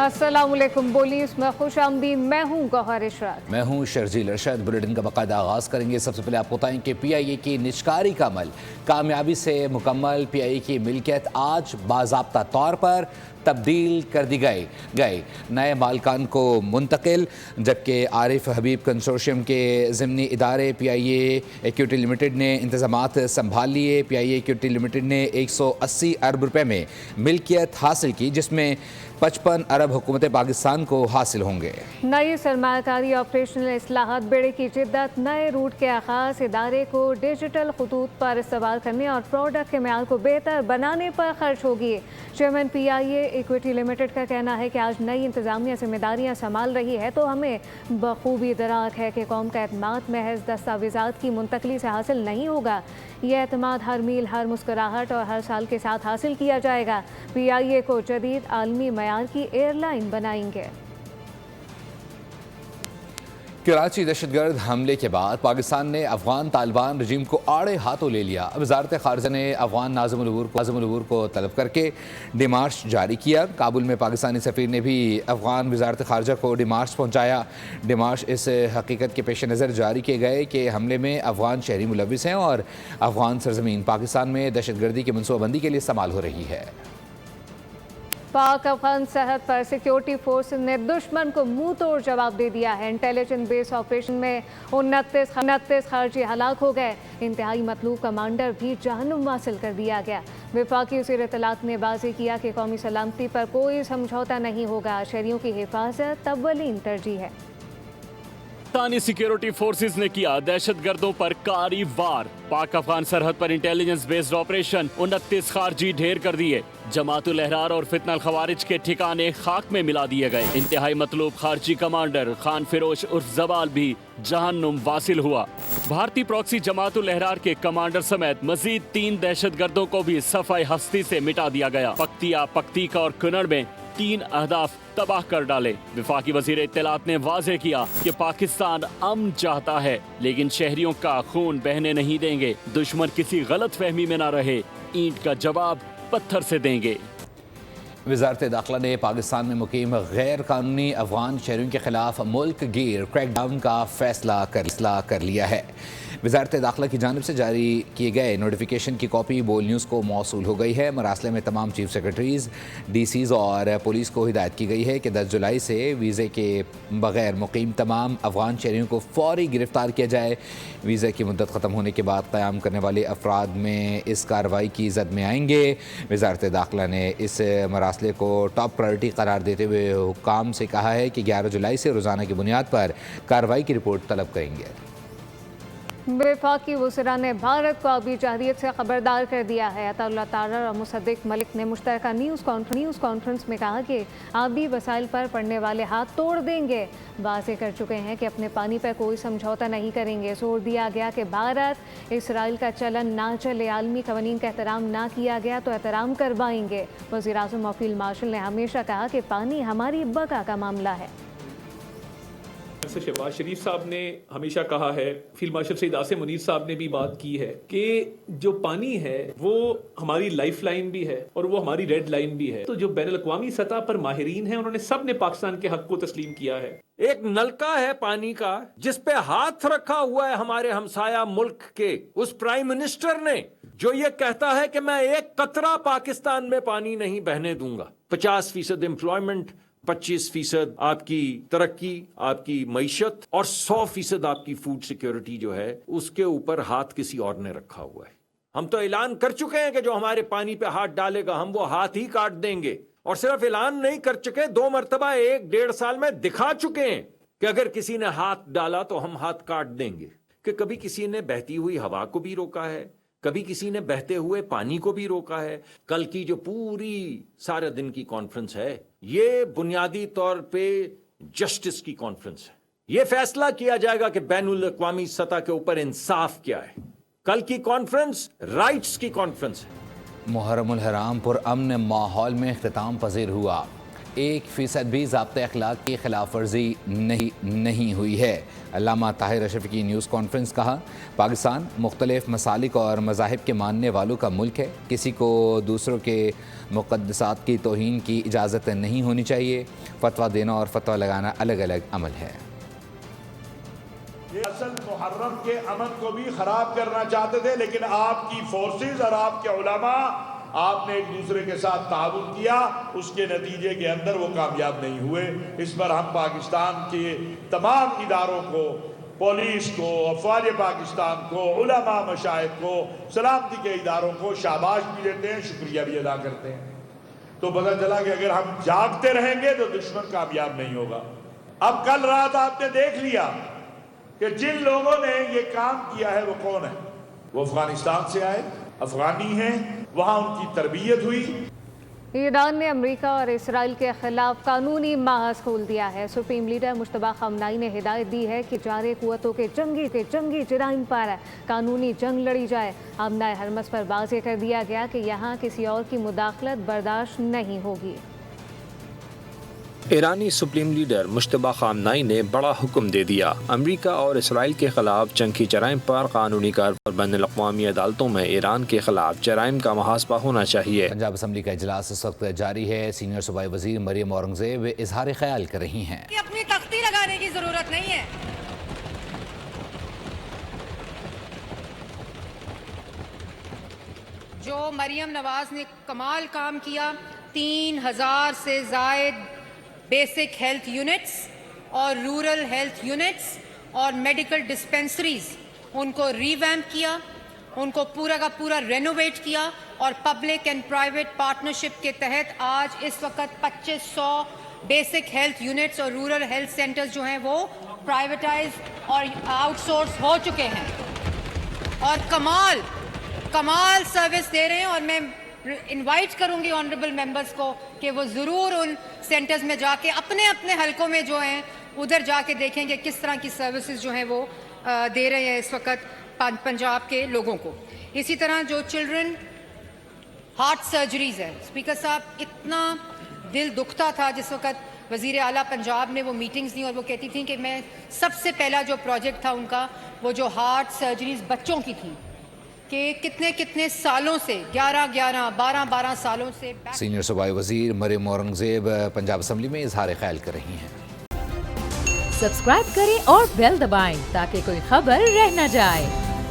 अस्सलामुअलैकुम बोलीस में खुश आमदीद। मैं हूँ गौहर इशरात। मैं हूँ शर्जील अरशद। बुलेटिन का बाकायदा आगाज़ करेंगे। सबसे पहले आपको बताएं कि PIA की निजकारी का अमल कामयाबी से मुकम्मल। PIA की मिल्कियत आज बाज़ाब्ता तौर पर तब्दील कर दी गए नए मालकान को मुंतकिल, जबकि आरिफ हबीब कंसोर्शियम के ज़िमनी इदारे PIA इक्विटी लिमिटेड ने इंतज़ामात संभाल लिए। PIA इक्विटी लिमिटेड ने 180 अरब रुपए में मिल्कियत हासिल की, जिसमें 55 अरब हुकूमत पाकिस्तान को हासिल होंगे। नई सरमायाकारी ऑपरेशनल इस्लाहात बेड़े की जिद्दत, नए रूट के आगाज़ इदारे को डिजिटल खतूत पर इस्तेमाल करने और प्रोडक्ट के म्यार को बेहतर बनाने पर खर्च होगी। चेयरमैन PIA इक्विटी लिमिटेड का कहना है कि आज नई इंतज़ामिया जिम्मेदारियाँ संभाल रही है तो हमें बखूबी दराक है कि कौम का एतमाद महज दस्तावेज़ात की मुंतकली से हासिल नहीं होगा। यह एतमाद हर मील, हर मुस्कुराहट और हर साल के साथ हासिल किया जाएगा। PIA को जदीद आलमी मयार की एयरलाइन बनाएंगे। कराची दहशतगर्द हमले के बाद पाकिस्तान ने अफगान तालिबान रजीम को आड़े हाथों ले लिया। वजारत खारजा ने अफगान नाज़िम उल अबूर को तलब करके डिमार्च जारी किया। काबुल में पाकिस्तानी सफ़ीर ने भी अफगान वजारत खारजा को डिमार्च पहुँचाया। डिमार्च इस हकीकत के पेश नज़र जारी किए गए कि हमले में अफगान शहरी मुलविस हैं और अफगान सरजमीन पाकिस्तान में दहशतगर्दी की मनसूबाबंदी के लिए इस्तेमाल हो रही है। पाक अफगान सरहद पर सिक्योरिटी फोर्स ने दुश्मन को मुंह तोड़ जवाब दे दिया है। इंटेलिजेंस बेस ऑपरेशन में 29 खारजी हलाक हो गए। इंतहाई मतलूब कमांडर भी जहन्नुम हासिल कर दिया गया। वफाकी वज़ीर इत्तलात ने वाज़ेह किया कि कौमी सलामती पर कोई समझौता नहीं होगा। शहरियों की हिफाजत अव्वलीन तरजीह है। पाकिस्तानी सिक्योरिटी फोर्सेस ने किया दहशतगर्दों पर कारी वार। पाक अफगान सरहद पर इंटेलिजेंस बेस्ड ऑपरेशन 29 खारजी ढेर कर दिए। जमातुल अहरार और फितनल खवारिज के ठिकाने खाक में मिला दिए गए। इंतहाई मतलूब खारजी कमांडर खान फिरोज उर्फ जबाल भी जहन्नुम वासिल हुआ। भारतीय प्रॉक्सी जमातुल अहरार के कमांडर समेत मजीद 3 दहशतगर्दों को भी सफाई हस्ती से मिटा दिया गया। पख्तिया, पख्तीका और कुनड़ में 3 अहदाफ तबाह कर डाले। वफाकी वजीर इत्तलात ने वाज़ेह किया कि पाकिस्तान अमन चाहता है लेकिन शहरियों का खून बहने नहीं देंगे। दुश्मन किसी गलत फहमी में न रहे, ईंट का जवाब पत्थर से देंगे। वज़ारत दाखिला ने पाकिस्तान में मुकीम गैर कानूनी अफगान शहरियों के खिलाफ मुल्क गिर क्रैकडाउन का फैसला कर लिया है। वज़ारत दाखिला की जानिब से जारी किए गए नोटिफिकेशन की कॉपी बोल न्यूज़ को मौसूल हो गई है। मरासले में तमाम चीफ सेक्रेटरीज़, DCs और पुलिस को हिदायत की गई है कि 10 जुलाई से वीज़े के बग़ैर मुकीम तमाम अफगान शहरियों को फ़ौरी गिरफ़्तार किया जाए। वीज़े की मुद्दत ख़त्म होने के बाद क़याम करने वाले अफराद में इस कार्रवाई की ज़द में आएंगे। वज़ारत दाखिला ने इस मरासले को टॉप प्रायोरिटी करार देते हुए हुक्काम से कहा है कि 11 जुलाई से रोज़ाना की बुनियाद पर कार्रवाई की रिपोर्ट तलब करेंगे। वफाकी वज़रा ने भारत को आबी जहरीत से खबरदार कर दिया है। अताउल्लाह तारर और मुसद्दिक मलिक ने मुश्तरका न्यूज़ कॉन्फ्रेंस में कहा कि आबी वसाइल पर पड़ने वाले हाथ तोड़ देंगे। वाज़ेह कर चुके हैं कि अपने पानी पर कोई समझौता नहीं करेंगे। जोर दिया गया कि भारत इसराइल का चलन ना चले, आलमी कवानीन का एहतराम ना किया गया तो एहतराम करवाएंगे। वज़ीर आज़म और फील्ड मार्शल ने हमेशा कहा कि पानी हमारी बका का मामला है। शहबाज शरीफ साहब ने हमेशा कहा है, फील्ड मार्शल सईद आसिम मुनीर साहब ने भी बात की है कि जो पानी है वो हमारी लाइफ लाइन भी है और वो हमारी रेड लाइन भी है। तो जो बैनुल अक़वामी सतह पर माहिरीन हैं उन्होंने सब ने पाकिस्तान के हक को तस्लीम किया है। एक नलका है पानी का जिस पे हाथ रखा हुआ है हमारे हमसाया मुल्क के उस प्राइम मिनिस्टर ने, जो ये कहता है कि मैं एक कतरा पाकिस्तान में पानी नहीं बहने दूंगा। 50% एम्प्लॉयमेंट, 25% आपकी तरक्की, आपकी मईशत और 100% आपकी फूड सिक्योरिटी जो है उसके ऊपर हाथ किसी और ने रखा हुआ है। हम तो ऐलान कर चुके हैं कि जो हमारे पानी पे हाथ डालेगा हम वो हाथ ही काट देंगे। और सिर्फ ऐलान नहीं कर चुके, 2 मरतबा 1-1.5 साल में दिखा चुके हैं कि अगर किसी ने हाथ डाला तो हम हाथ काट देंगे। कि कभी किसी ने बहती हुई हवा को भी रोका है, कभी किसी ने बहते हुए पानी को भी रोका है। कल की जो पूरी सारे दिन की कॉन्फ्रेंस है ये बुनियादी तौर पे जस्टिस की कॉन्फ्रेंस है। ये फैसला किया जाएगा कि बैनुल अक़वामी सतह के ऊपर इंसाफ क्या है। कल की कॉन्फ्रेंस राइट्स की कॉन्फ्रेंस है। मुहर्रमुल हराम पुरअमन माहौल में इख्तिताम पजीर हुआ। 1% بھی ضابطۂ اخلاق کی خلاف ورزی نہیں ہوئی ہے۔ علامہ طاہر اشرفی کی نیوز کانفرنس کہا، پاکستان مختلف مسالک اور مذاہب کے ماننے والوں کا ملک ہے، کسی کو دوسروں کے مقدسات کی توہین کی اجازت نہیں ہونی چاہیے۔ فتویٰ دینا اور فتویٰ لگانا الگ الگ عمل ہے۔ یہ اصل محرم کے امن کو بھی خراب کرنا چاہتے تھے، لیکن آپ کی فورسز اور آپ کے علماء، آپ نے ایک دوسرے کے ساتھ تعاون کیا، اس کے نتیجے کے اندر وہ کامیاب نہیں ہوئے۔ اس پر ہم پاکستان کے تمام اداروں کو، پولیس کو، افواج پاکستان کو، علماء مشائخ کو، سلامتی کے اداروں کو شاباش بھی دیتے ہیں، شکریہ بھی ادا کرتے ہیں۔ تو پتہ چلا کہ اگر ہم جاگتے رہیں گے تو دشمن کامیاب نہیں ہوگا۔ اب کل رات آپ نے دیکھ لیا کہ جن لوگوں نے یہ کام کیا ہے وہ کون ہے؟ وہ افغانستان سے آئے، افغانی ہیں، وہاں ان کی تربیت ہوئی۔ ایران نے امریکہ اور اسرائیل کے خلاف قانونی محاذ کھول دیا ہے۔ سپریم لیڈر مجتبیٰ خامنہئی نے ہدایت دی ہے کہ جارحیہ قوتوں کے جنگی جرائم پر قانونی جنگ لڑی جائے۔ آمنہ حرمس پر واضح کر دیا گیا کہ یہاں کسی اور کی مداخلت برداشت نہیں ہوگی۔ ایرانی سپریم لیڈر مجتبیٰ خامنہئی نے بڑا حکم دے دیا، امریکہ اور اسرائیل کے خلاف جنگی جرائم پر قانونی کارروائی، بین الاقوامی عدالتوں میں ایران کے خلاف جرائم کا محاسبہ ہونا چاہیے۔ پنجاب اسمبلی کا اجلاس اس وقت جاری ہے۔ سینئر صوبائی وزیر مریم اورنگزیب اظہار خیال کر رہی ہیں۔ اپنی تختی لگانے کی ضرورت نہیں ہے۔ جو مریم نواز نے کمال کام کیا، 3000 سے زائد بیسک ہیلتھ یونٹس اور رورل ہیلتھ یونٹس اور میڈیکل ڈسپنسریز، ان کو ریویمپ کیا، ان کو پورا کا پورا رینوویٹ کیا، اور پبلک اینڈ پرائیویٹ پارٹنرشپ کے تحت آج اس وقت 2500 بیسک ہیلتھ یونٹس اور رورل ہیلتھ سینٹرز جو ہیں وہ پرائیویٹائز اور آؤٹ سورس ہو چکے ہیں اور کمال سروس دے رہے ہیں۔ اور میں انوائٹ کروں گی آنریبل ممبرز کو کہ وہ ضرور ان سینٹرز میں جا کے اپنے حلقوں میں جو ہیں ادھر جا کے دیکھیں کہ کس طرح کی سروسز جو ہیں وہ دے رہے ہیں اس وقت پنجاب کے لوگوں کو۔ اسی طرح جو چلڈرن ہارٹ سرجریز ہے، اسپیکر صاحب اتنا دل دکھتا تھا جس وقت وزیر اعلیٰ پنجاب نے وہ میٹنگز دیں اور وہ کہتی تھیں کہ میں سب سے پہلا جو پروجیکٹ تھا ان کا وہ جو ہارٹ سرجریز بچوں کی تھی، کہ کتنے سالوں سے 12 سالوں سے سینئر صوبائی وزیر مریم اورنگزیب پنجاب اسمبلی میں اظہار خیال کر رہی ہیں۔ سبسکرائب کریں اور بیل دبائیں تاکہ کوئی خبر رہ نہ جائے۔